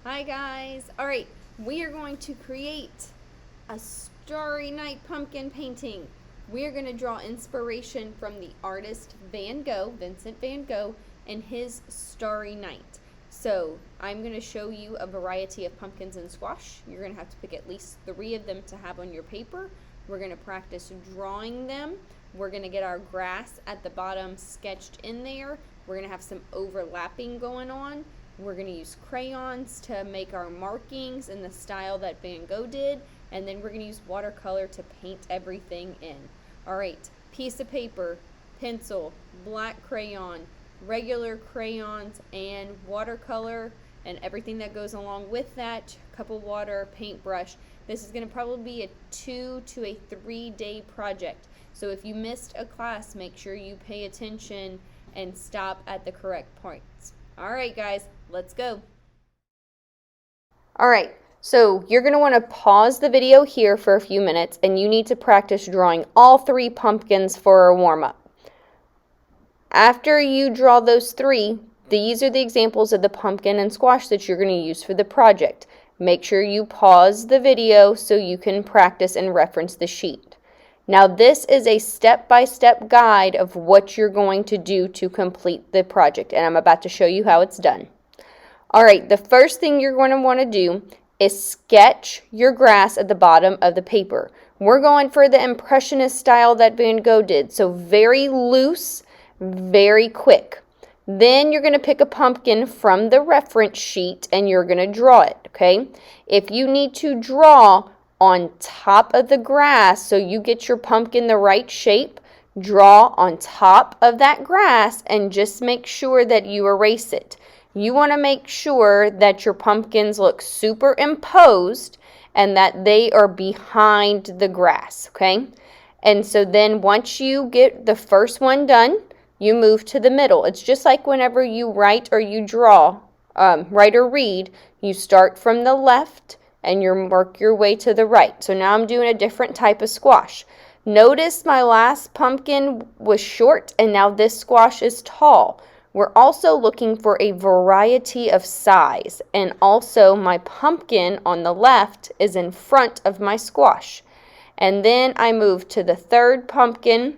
Hi guys! Alright, we are going to create a Starry Night pumpkin painting. We are going to draw inspiration from the artist Van Gogh, Vincent van Gogh, and his Starry Night. So I'm going to show you a variety of pumpkins and squash. You're going to have to pick at least 3 of them to have on your paper. We're going to practice drawing them. We're going to get our grass at the bottom sketched in there. We're going to have some overlapping going on. We're going to use crayons to make our markings in the style that Van Gogh did, and then we're going to use watercolor to paint everything in. Alright, piece of paper, pencil, black crayon, regular crayons, and watercolor, and everything that goes along with that, cup of water, paintbrush. This is going to probably be a 2 to a 3 day project. So if you missed a class, make sure you pay attention and stop at the correct points. Alright guys, let's go. Alright, so you're going to want to pause the video here for a few minutes, and you need to practice drawing all 3 pumpkins for a warm-up. After you draw those 3, these are the examples of the pumpkin and squash that you're going to use for the project. Make sure you pause the video so you can practice and reference the sheet. Now this is a step-by-step guide of what you're going to do to complete the project, and I'm about to show you how it's done. Alright, the first thing you're going to want to do is sketch your grass at the bottom of the paper. We're going for the impressionist style that Van Gogh did, so very loose, very quick. Then you're going to pick a pumpkin from the reference sheet and you're going to draw it, okay? If you need to draw on top of the grass so you get your pumpkin the right shape, draw on top of that grass and just make sure that you erase it. You want to make sure that your pumpkins look superimposed and that they are behind the grass, okay? And so then once you get the first one done, you move to the middle. It's just like whenever you write or you draw, write or read, you start from the left and you work your way to the right. So now I'm doing a different type of squash. Notice my last pumpkin was short and now this squash is tall. We're also looking for a variety of size, and also my pumpkin on the left is in front of my squash. And then I move to the third pumpkin.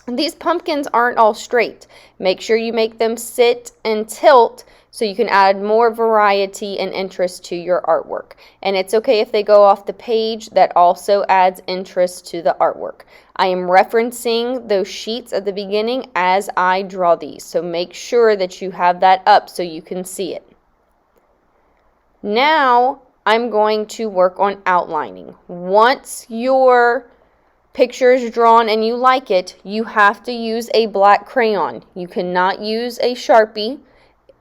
These pumpkins aren't all straight. Make sure you make them sit and tilt so you can add more variety and interest to your artwork. And it's okay if they go off the page, that also adds interest to the artwork. I am referencing those sheets at the beginning as I draw these, so make sure that you have that up so you can see it. Now I'm going to work on outlining. Once your picture is drawn and you like it, you have to use a black crayon. You cannot use a Sharpie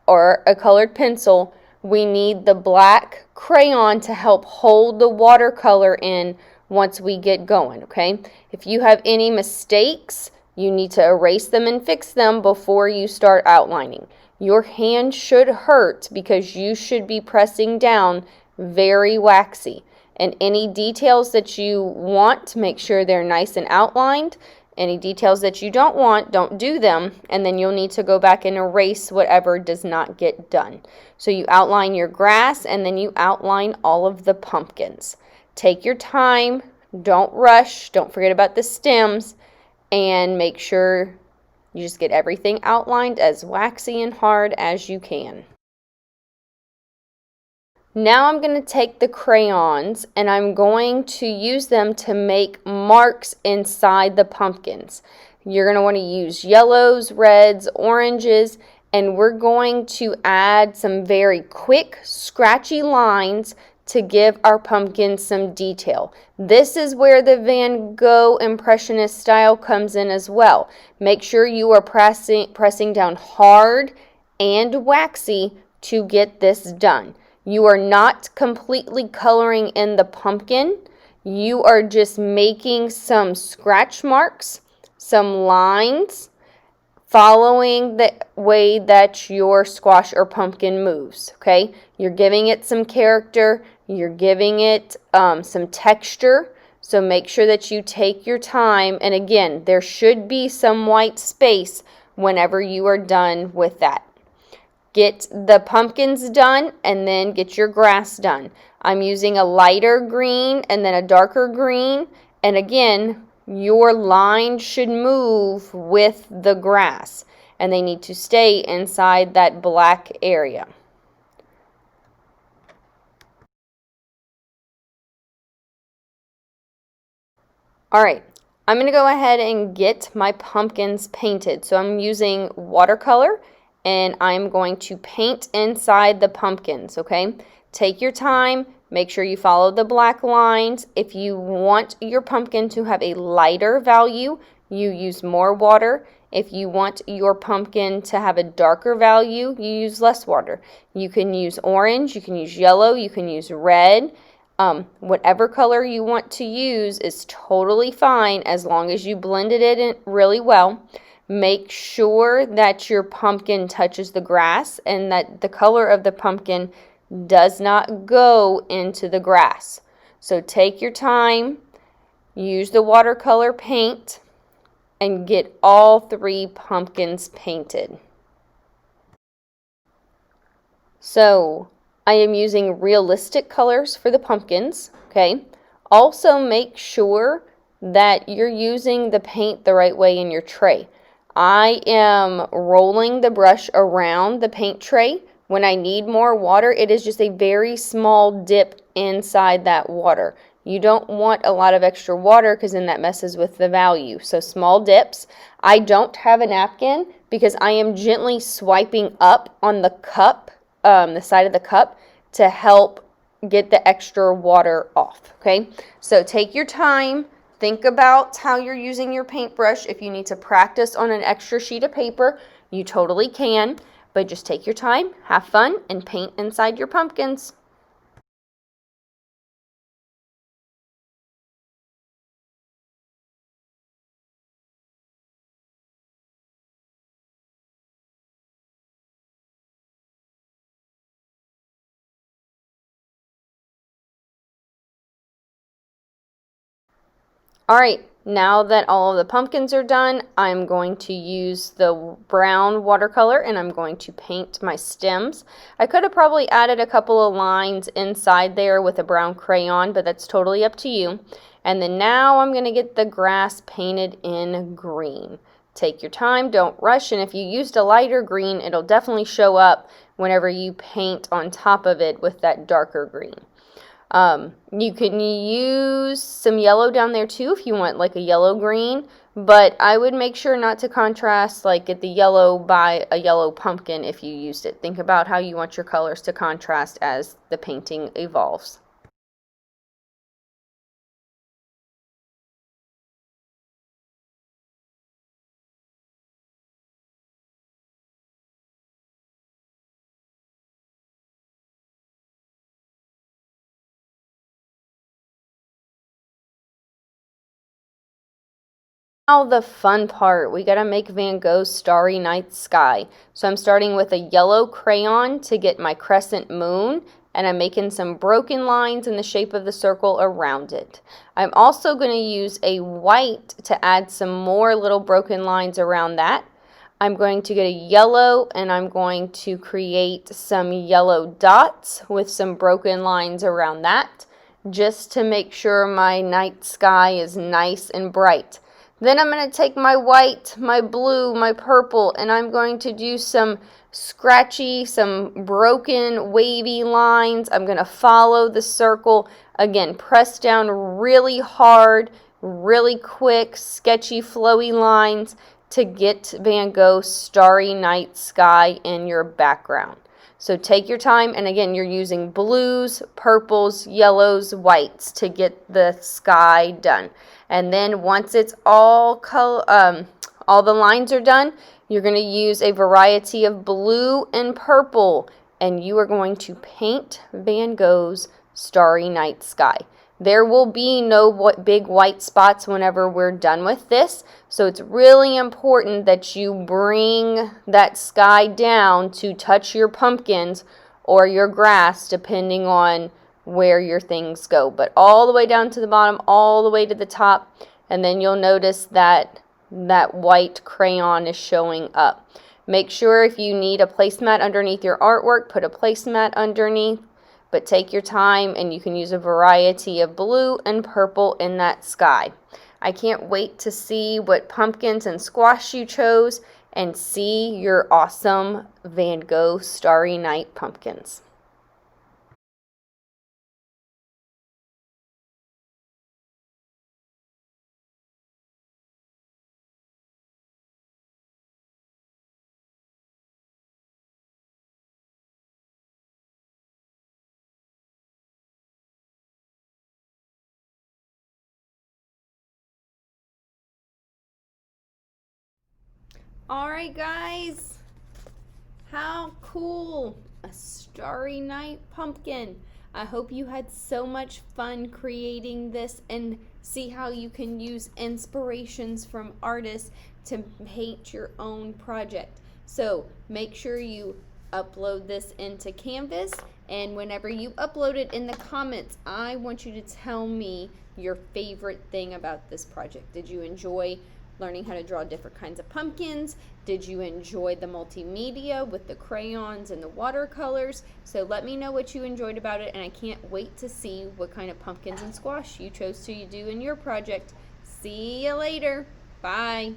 or a colored pencil. We need the black crayon to help hold the watercolor in once we get going, okay? If you have any mistakes, you need to erase them and fix them before you start outlining. Your hand should hurt because you should be pressing down very waxy. And any details that you want, make sure they're nice and outlined. Any details that you don't want, don't do them, and then you'll need to go back and erase whatever does not get done. So you outline your grass and then you outline all of the pumpkins. Take your time, don't rush, don't forget about the stems, and make sure you just get everything outlined as waxy and hard as you can. Now I'm going to take the crayons and I'm going to use them to make marks inside the pumpkins. You're going to want to use yellows, reds, oranges, and we're going to add some very quick, scratchy lines to give our pumpkin some detail. This is where the Van Gogh impressionist style comes in as well. Make sure you are pressing down hard and waxy to get this done. You are not completely coloring in the pumpkin. You are just making some scratch marks, some lines, following the way that your squash or pumpkin moves, okay? You're giving it some character. You're giving it some texture. So make sure that you take your time. And again, there should be some white space whenever you are done with that. Get the pumpkins done and then get your grass done. I'm using a lighter green and then a darker green. And again, your line should move with the grass. And they need to stay inside that black area. Alright, I'm going to go ahead and get my pumpkins painted. So I'm using watercolor and I'm going to paint inside the pumpkins, okay? Take your time, make sure you follow the black lines. If you want your pumpkin to have a lighter value, you use more water. If you want your pumpkin to have a darker value, you use less water. You can use orange, you can use yellow, you can use red. Whatever color you want to use is totally fine as long as you blended it in really well. Make sure that your pumpkin touches the grass and that the color of the pumpkin does not go into the grass. So take your time, use the watercolor paint, and get all 3 pumpkins painted. So I am using realistic colors for the pumpkins, okay? Also make sure that you're using the paint the right way in your tray. I am rolling the brush around the paint tray. When I need more water, it is just a very small dip inside that water. You don't want a lot of extra water because then that messes with the value. So small dips. I don't have a napkin because I am gently swiping up on the cup, the side of the cup, to help get the extra water off, okay? So take your time. Think about how you're using your paintbrush. If you need to practice on an extra sheet of paper, you totally can. But just take your time, have fun, and paint inside your pumpkins. Alright, now that all of the pumpkins are done, I'm going to use the brown watercolor and I'm going to paint my stems. I could have probably added a couple of lines inside there with a brown crayon, but that's totally up to you. And then now I'm going to get the grass painted in green. Take your time, don't rush, and if you used a lighter green, it'll definitely show up whenever you paint on top of it with that darker green. You can use some yellow down there too if you want like a yellow green, but I would make sure not to contrast, like get the yellow by a yellow pumpkin if you used it. Think about how you want your colors to contrast as the painting evolves. Now the fun part, we gotta make Van Gogh's Starry Night Sky. So I'm starting with a yellow crayon to get my crescent moon, and I'm making some broken lines in the shape of the circle around it. I'm also going to use a white to add some more little broken lines around that. I'm going to get a yellow and I'm going to create some yellow dots with some broken lines around that, just to make sure my night sky is nice and bright. Then I'm going to take my white, my blue, my purple, and I'm going to do some scratchy, some broken, wavy lines. I'm going to follow the circle. Again, press down really hard, really quick, sketchy, flowy lines to get Van Gogh's Starry Night Sky in your background. So take your time, and again, you're using blues, purples, yellows, whites to get the sky done. And then once it's all the lines are done, you're going to use a variety of blue and purple, and you are going to paint Van Gogh's Starry Night Sky. There will be no big white spots whenever we're done with this, so it's really important that you bring that sky down to touch your pumpkins or your grass, depending on where your things go. But all the way down to the bottom, all the way to the top, and then you'll notice that that white crayon is showing up. Make sure if you need a placemat underneath your artwork, put a placemat underneath, but take your time and you can use a variety of blue and purple in that sky. I can't wait to see what pumpkins and squash you chose and see your awesome Van Gogh Starry Night Pumpkins. Alright guys, how cool! A Starry Night Pumpkin. I hope you had so much fun creating this and see how you can use inspirations from artists to paint your own project. So make sure you upload this into Canvas, and whenever you upload it, in the comments, I want you to tell me your favorite thing about this project. Did you enjoy learning how to draw different kinds of pumpkins? Did you enjoy the multimedia with the crayons and the watercolors? So let me know what you enjoyed about it, and I can't wait to see what kind of pumpkins and squash you chose to do in your project. See you later. Bye.